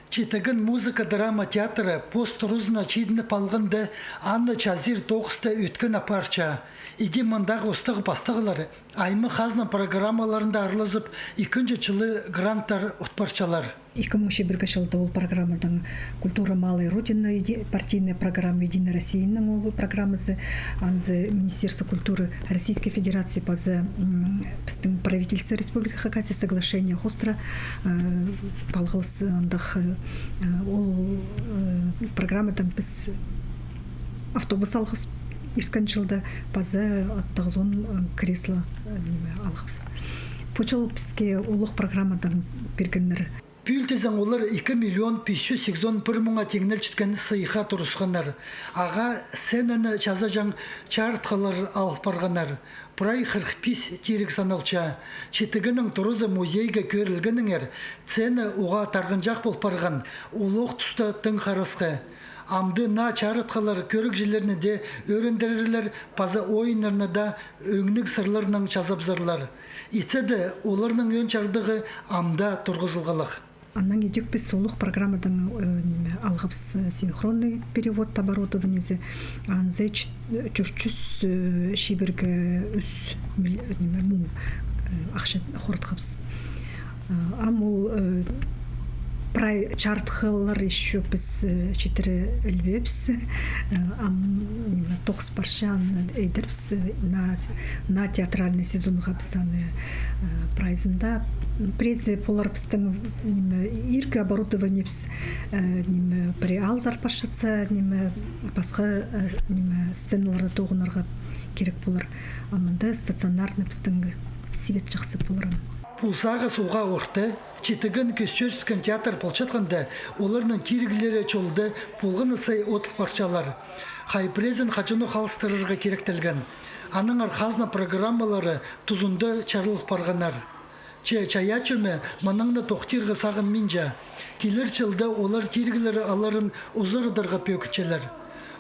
Читагын музыка драма театры пост-рузна чидны палғынды Анна Чазир тоғысты өткен апарча. Иди мындағы ұстығы бастығылары аймы хазна программаларында арылызып, екінші жылы гранттар ұтпарчалар. 2001 жылда ол программадан «Культура малой Родины», партийная программа «Единая Россияның» ол программасы, анзы Министерство культуры Российской Федерации базы правительства Республики Хакасия соглашение хостра палғылысындық ол программадан біз автобус алғыз ирскан жылда базы аттағызон кресло алғыз. Почал бізге олық программадан бергенлер. Пүлтезен олар 2,581,000 мыңа теңнел чүткен сыйға тұрысқанар. Аға сенені жазажан чартқалар алып барғанар. Прай 45 терек саналча. Четігінің тұрызы музейге көрілгеніңер. Сені оға тарғынжақ болып барған. Олық тұста тың қарасқы. Амды на чарытқалар көрік жерлеріне де өріндірілер, паза ойынларына да өңнік сырларының жазабзарлар. Итседі оларының өн чардығы амда тұрғызылғалық. Аннан едек біз солық программадан алғапс синхронный перевод оборудованиесі анзы 400 шибергі үс мұң ақша қорытқапс. Ам ол прай чартхылар еще біз 4 үлбепс, тоқс паршан эйдерпс на театральный сезон ғапсаны прайзында. Презе поларпстың иргі оборудованиепс при алзар пашатса, басқа сценаларды тоғынарға керек болар. Амында стационарны пстың сивет жақсы болар. Пулсағы суға орты, Читігін көсчөрскен театр полчатқанда, оларның тиргілері чолды болғаны сай отық парчалар. Хайпрезен қачыны қалыстырырға керектелген. Аның архазна программалары тұзынды чарлық барғанар. Чаячымы манаңны тоқтирғы сағын минжа. Келер жылда олар тиргілері аларын ұзырыдарға пөкічелер.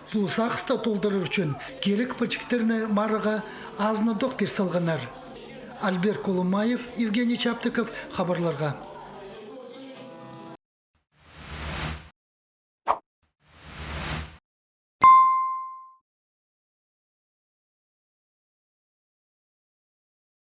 Пулсағыста толдырыр үшін керек пачектеріні марыға азны доқ персалғанар. Альберт Колумаев, Евгений Чаптыков, хабарларға.